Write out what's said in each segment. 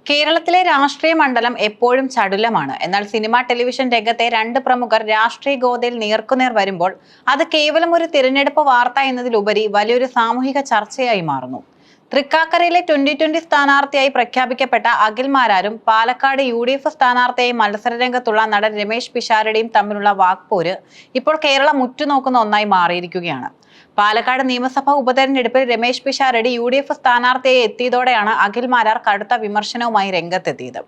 കേരളത്തിലെ രാഷ്ട്രീയ മണ്ഡലം എപ്പോഴും ചടുലമാണ്. എന്നാൽ സിനിമ ടെലിവിഷൻ രംഗത്തെ രണ്ട് പ്രമുഖർ രാഷ്ട്രീയ ഗോതയിൽ നേർക്കുനേർ വരുമ്പോൾ അത് കേവലം ഒരു തിരഞ്ഞെടുപ്പ് വാർത്ത എന്നതിലുപരി വലിയൊരു സാമൂഹിക ചർച്ചയായി മാറുന്നു. തൃക്കാക്കരയിലെ 2020 സ്ഥാനാർത്ഥിയായി പ്രഖ്യാപിക്കപ്പെട്ട അഖിൽ മാരാരും പാലക്കാട് UDF സ്ഥാനാർത്ഥിയായി മത്സരരംഗത്തുള്ള നടൻ രമേശ് പിഷാരടിയും തമ്മിലുള്ള വാക്പോര് ഇപ്പോൾ കേരളം ഉറ്റുനോക്കുന്ന ഒന്നായി മാറിയിരിക്കുകയാണ്. പാലക്കാട് നിയമസഭാ ഉപതെരഞ്ഞെടുപ്പിൽ രമേശ് പിഷാരടി UDF സ്ഥാനാർത്ഥിയായി എത്തിയതോടെയാണ് അഖിൽ മാരാർ കടുത്ത വിമർശനവുമായി രംഗത്തെത്തിയത്.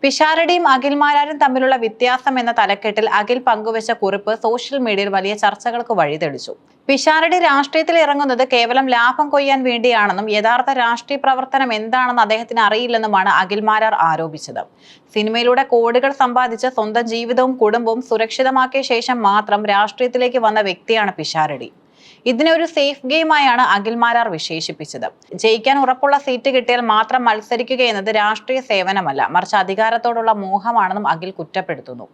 പിഷാരടിയും അഖിൽ മാരാരും തമ്മിലുള്ള വ്യത്യാസം എന്ന തലക്കെട്ടിൽ അഖിൽ പങ്കുവച്ച കുറിപ്പ് സോഷ്യൽ മീഡിയയിൽ വലിയ ചർച്ചകൾക്ക് വഴിതെളിച്ചു. പിഷാരടി രാഷ്ട്രീയത്തിൽ ഇറങ്ങുന്നത് കേവലം ലാഭം കൊയ്യാൻ വേണ്ടിയാണെന്നും യഥാർത്ഥ രാഷ്ട്രീയ പ്രവർത്തനം എന്താണെന്ന് അദ്ദേഹത്തിന് അറിയില്ലെന്നുമാണ് അഖിൽ മാരാർ ആരോപിച്ചത്. സിനിമയിലൂടെ കോടികൾ സമ്പാദിച്ച് സ്വന്തം ജീവിതവും കുടുംബവും സുരക്ഷിതമാക്കിയ ശേഷം മാത്രം രാഷ്ട്രീയത്തിലേക്ക് വന്ന വ്യക്തിയാണ് പിഷാരടി. ഇതിനെ ഒരു സേഫ് ഗെയിമായാണ് അഖിൽ മാരാർ വിശേഷിപ്പിച്ചത്. ജയിക്കാൻ ഉറപ്പുള്ള സീറ്റ് കിട്ടിയാൽ മാത്രം മത്സരിക്കുക എന്നത് രാഷ്ട്രീയ സേവനമല്ല, മറിച്ച് അധികാരത്തോടുള്ള മോഹമാണെന്നും അഖിൽ കുറ്റപ്പെടുത്തുന്നു.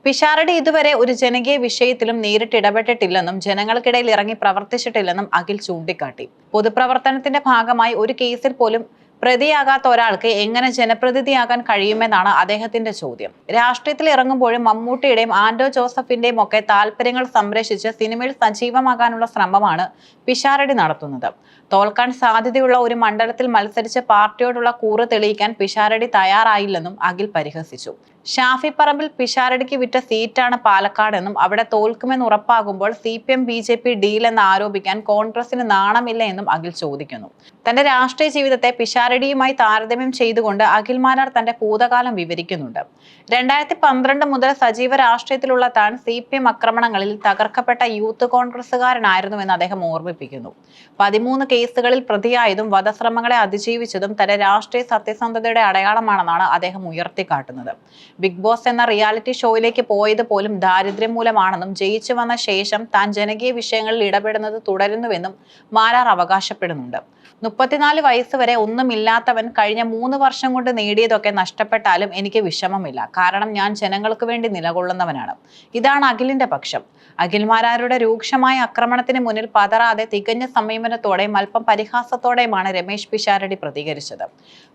പിഷാരടി ഇതുവരെ ഒരു ജനകീയ വിഷയത്തിലും നേരിട്ട് ഇടപെട്ടിട്ടില്ലെന്നും ജനങ്ങൾക്കിടയിൽ ഇറങ്ങി പ്രവർത്തിച്ചിട്ടില്ലെന്നും അഖിൽ ചൂണ്ടിക്കാട്ടി. പൊതുപ്രവർത്തനത്തിന്റെ ഭാഗമായി ഒരു കേസിൽ പോലും പ്രതിയാകാത്ത ഒരാൾക്ക് എങ്ങനെ ജനപ്രതിനിധിയാകാൻ കഴിയുമെന്നാണ് അദ്ദേഹത്തിന്റെ ചോദ്യം. രാഷ്ട്രീയത്തിൽ ഇറങ്ങുമ്പോഴും മമ്മൂട്ടിയുടെയും ആന്റോ ജോസഫിന്റെയും ഒക്കെ താല്പര്യങ്ങൾ സംരക്ഷിച്ച് സിനിമയിൽ സജീവമാകാനുള്ള ശ്രമമാണ് പിഷാരടി നടത്തുന്നത്. തോൽക്കാൻ സാധ്യതയുള്ള ഒരു മണ്ഡലത്തിൽ മത്സരിച്ച് പാർട്ടിയോടുള്ള കൂറ് തെളിയിക്കാൻ പിഷാരടി തയ്യാറായില്ലെന്നും അഖിൽ പരിഹസിച്ചു. ഷാഫി പറമ്പിൽ പിഷാരടിക്ക് വിറ്റ സീറ്റാണ് പാലക്കാടെന്നും അവിടെ തോൽക്കുമെന്ന് ഉറപ്പാകുമ്പോൾ CPM BJP ഡീൽ എന്ന് ആരോപിക്കാൻ കോൺഗ്രസിന് നാണമില്ല എന്നും അഖിൽ ചോദിക്കുന്നു. തന്റെ രാഷ്ട്രീയ ജീവിതത്തെ പിഷാരടിയുമായി താരതമ്യം ചെയ്തുകൊണ്ട് അഖിൽ മാരാർ തന്റെ ഭൂതകാലം വിവരിക്കുന്നുണ്ട്. 2012 മുതൽ സജീവ രാഷ്ട്രീയത്തിലുള്ള താൻ CPM ആക്രമണങ്ങളിൽ തകർക്കപ്പെട്ട യൂത്ത് കോൺഗ്രസുകാരനായിരുന്നുവെന്ന് അദ്ദേഹം ഓർമ്മിപ്പിക്കുന്നു. 13 കേസുകളിൽ പ്രതിയായതും വധശ്രമങ്ങളെ അതിജീവിച്ചതും തന്റെ രാഷ്ട്രീയ സത്യസന്ധതയുടെ അടയാളമാണെന്നാണ് അദ്ദേഹം ഉയർത്തിക്കാട്ടുന്നത്. ബിഗ് ബോസ് എന്ന റിയാലിറ്റി ഷോയിലേക്ക് പോയത് പോലും ദാരിദ്ര്യം മൂലമാണെന്നും ജയിച്ചു വന്ന ശേഷം താൻ ജനകീയ വിഷയങ്ങളിൽ ഇടപെടുന്നത് തുടരുന്നുവെന്നും മാരാർ അവകാശപ്പെടുന്നുണ്ട്. 34 വയസ്സ് വരെ ഒന്നുമില്ലാത്തവൻ കഴിഞ്ഞ 3 വർഷം കൊണ്ട് നേടിയതൊക്കെ നഷ്ടപ്പെട്ടാലും എനിക്ക് വിഷമമില്ല, കാരണം ഞാൻ ജനങ്ങൾക്ക് വേണ്ടി നിലകൊള്ളുന്നവനാണ്. ഇതാണ് അഖിലിന്റെ പക്ഷം. അഖിൽ മാരാരുടെ രൂക്ഷമായ ആക്രമണത്തിന് മുന്നിൽ പതറാതെ തികഞ്ഞ സംയമനത്തോടെയും അല്പം പരിഹാസത്തോടെയുമാണ് രമേശ് പിഷാരടി പ്രതികരിച്ചത്.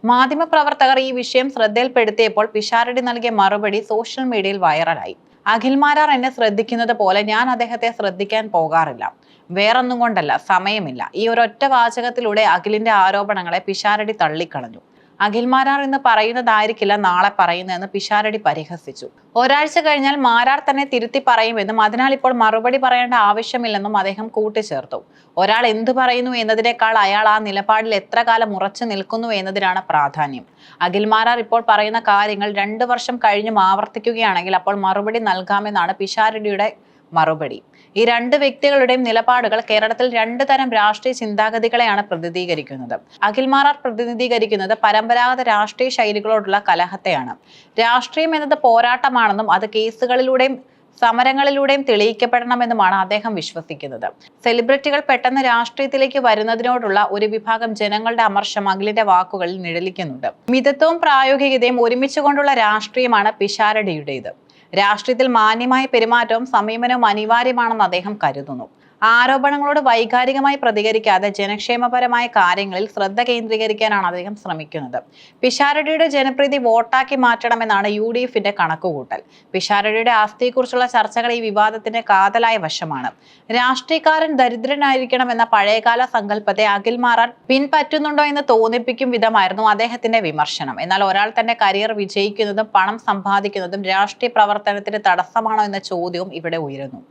മാധ്യമപ്രവർത്തകർ ഈ വിഷയം ശ്രദ്ധയിൽപ്പെടുത്തിയപ്പോൾ പിഷാരടി നൽകിയ മറുപടി സോഷ്യൽ മീഡിയയിൽ വൈറലായി. അഖിൽ മാരാർ എന്നെ ശ്രദ്ധിക്കുന്നത് പോലെ ഞാൻ അദ്ദേഹത്തെ ശ്രദ്ധിക്കാൻ പോകാറില്ല. വേറൊന്നും കൊണ്ടല്ല, സമയമില്ല. ഈ ഒരൊറ്റ വാചകത്തിലൂടെ അഖിലിന്റെ ആരോപണങ്ങളെ പിഷാരടി തള്ളിക്കളഞ്ഞു. അഖിൽ മാരാർ ഇന്ന് പറയുന്നതായിരിക്കില്ല നാളെ പറയുന്നതെന്ന് പിഷാരടി പരിഹസിച്ചു. ഒരാഴ്ച കഴിഞ്ഞാൽ മാരാർ തന്നെ തിരുത്തി പറയുമെന്നും അതിനാൽ ഇപ്പോൾ മറുപടി പറയേണ്ട ആവശ്യമില്ലെന്നും അദ്ദേഹം കൂട്ടിച്ചേർത്തു. ഒരാൾ എന്തു പറയുന്നു എന്നതിനേക്കാൾ അയാൾ ആ നിലപാടിൽ എത്ര കാലം ഉറച്ചു നിൽക്കുന്നു എന്നതിനാണ് പ്രാധാന്യം. അഖിൽ മാരാർ ഇപ്പോൾ പറയുന്ന കാര്യങ്ങൾ 2 വർഷം കഴിഞ്ഞും ആവർത്തിക്കുകയാണെങ്കിൽ അപ്പോൾ മറുപടി നൽകാമെന്നാണ് പിഷാരടിയുടെ മറുപടി. ഈ രണ്ട് വ്യക്തികളുടെയും നിലപാടുകൾ കേരളത്തിൽ 2 തരം രാഷ്ട്രീയ ചിന്താഗതികളെയാണ് പ്രതിനിധീകരിക്കുന്നത്. അഖിൽ മാരാർ പ്രതിനിധീകരിക്കുന്നത് പരമ്പരാഗത രാഷ്ട്രീയ ശൈലികളോടുള്ള കലഹത്തെയാണ്. രാഷ്ട്രീയം എന്നത് പോരാട്ടമാണെന്നും അത് കേസുകളിലൂടെയും സമരങ്ങളിലൂടെയും തെളിയിക്കപ്പെടണമെന്നുമാണ് അദ്ദേഹം വിശ്വസിക്കുന്നത്. സെലിബ്രിറ്റികൾ പെട്ടെന്ന് രാഷ്ട്രീയത്തിലേക്ക് വരുന്നതിനോടുള്ള ഒരു വിഭാഗം ജനങ്ങളുടെ അമർഷം അഖിലിന്റെ വാക്കുകളിൽ നിഴലിക്കുന്നുണ്ട്. മിതത്വവും പ്രായോഗികതയും ഒരുമിച്ചുകൊണ്ടുള്ള രാഷ്ട്രീയമാണ് പിഷാരടിയുടേത്. രാഷ്ട്രീയത്തിൽ മാന്യമായ പെരുമാറ്റവും സമീപനവും അനിവാര്യമാണെന്ന് അദ്ദേഹം കരുതുന്നു. ആരോപണങ്ങളോട് വൈകാരികമായി പ്രതികരിക്കാതെ ജനക്ഷേമപരമായ കാര്യങ്ങളിൽ ശ്രദ്ധ കേന്ദ്രീകരിക്കാനാണ് അദ്ദേഹം ശ്രമിക്കുന്നത്. പിഷാരടിയുടെ ജനപ്രീതി വോട്ടാക്കി മാറ്റണമെന്നാണ് UDFന്റെ കണക്കുകൂട്ടൽ. പിഷാരടിയുടെ ആസ്തിയെക്കുറിച്ചുള്ള ചർച്ചകൾ ഈ വിവാദത്തിന്റെ കാതലായ വശമാണ്. രാഷ്ട്രീയക്കാരൻ ദരിദ്രനായിരിക്കണം എന്ന പഴയകാല സങ്കല്പത്തെ അഖിൽ മാരാർ പിൻപറ്റുന്നുണ്ടോ എന്ന് തോന്നിപ്പിക്കും വിധമായിരുന്നു അദ്ദേഹത്തിന്റെ വിമർശനം. എന്നാൽ ഒരാൾ തന്റെ കരിയർ വിജയിക്കുന്നതും പണം സമ്പാദിക്കുന്നതും രാഷ്ട്രീയ പ്രവർത്തനത്തിന് തടസ്സമാണോ എന്ന ചോദ്യവും ഇവിടെ ഉയരുന്നു.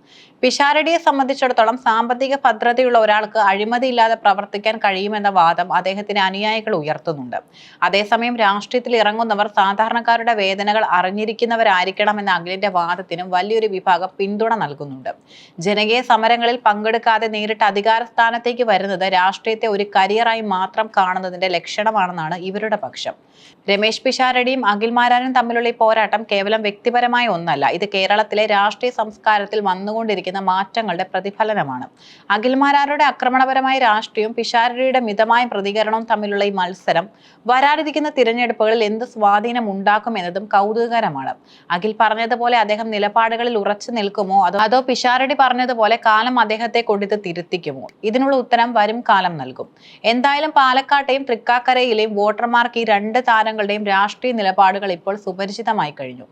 പിഷാരടിയെ സംബന്ധിച്ചിടത്തോളം സാമ്പത്തിക ഭദ്രതയുള്ള ഒരാൾക്ക് അഴിമതിയില്ലാതെ പ്രവർത്തിക്കാൻ കഴിയുമെന്ന വാദം അദ്ദേഹത്തിന്റെ അനുയായികൾ ഉയർത്തുന്നുണ്ട്. അതേസമയം രാഷ്ട്രീയത്തിൽ ഇറങ്ങുന്നവർ സാധാരണക്കാരുടെ വേദനകൾ അറിഞ്ഞിരിക്കുന്നവരായിരിക്കണമെന്ന അഖിലിന്റെ വാദത്തിനും വലിയൊരു വിഭാഗം പിന്തുണ നൽകുന്നുണ്ട്. ജനകീയ സമരങ്ങളിൽ പങ്കെടുക്കാതെ നേരിട്ട് അധികാര സ്ഥാനത്തേക്ക് വരുന്നത് രാഷ്ട്രീയത്തെ ഒരു കരിയറായി മാത്രം കാണുന്നതിന്റെ ലക്ഷണമാണെന്നാണ് ഇവരുടെ പക്ഷം. രമേശ് പിഷാരടിയും അഖിൽ മാരാരും തമ്മിലുള്ള ഈ പോരാട്ടം കേവലം വ്യക്തിപരമായ ഒന്നല്ല, ഇത് കേരളത്തിലെ രാഷ്ട്രീയ സംസ്കാരത്തിൽ വന്നുകൊണ്ടിരിക്കുന്ന മാറ്റങ്ങളുടെ പ്രതിഫലനമാണ്. അഖിൽ മാരാരുടെ ആക്രമണപരമായ രാഷ്ട്രീയവും പിഷാരടിയുടെ മിതമായ പ്രതികരണവും തമ്മിലുള്ള ഈ മത്സരം വരാനിരിക്കുന്ന തിരഞ്ഞെടുപ്പുകളിൽ എന്ത് സ്വാധീനം ഉണ്ടാക്കും എന്നതും കൗതുകകരമാണ്. അഖിൽ പറഞ്ഞതുപോലെ അദ്ദേഹം നിലപാടുകളിൽ ഉറച്ചു നിൽക്കുമോ അതോ പിഷാരടി പറഞ്ഞതുപോലെ കാലം അദ്ദേഹത്തെ കൊണ്ടിത് തിരുത്തിക്കുമോ? ഇതിനുള്ള ഉത്തരം വരും കാലം നൽകും. എന്തായാലും പാലക്കാട്ടെയും തൃക്കാക്കരയിലെയും വോട്ടർമാർക്ക് ഈ 2 താരങ്ങൾ താരങ്ങളുടെയും രാഷ്ട്രീയ നിലപാടുകൾ ഇപ്പോൾ സുപരിചിതമായി കഴിഞ്ഞു.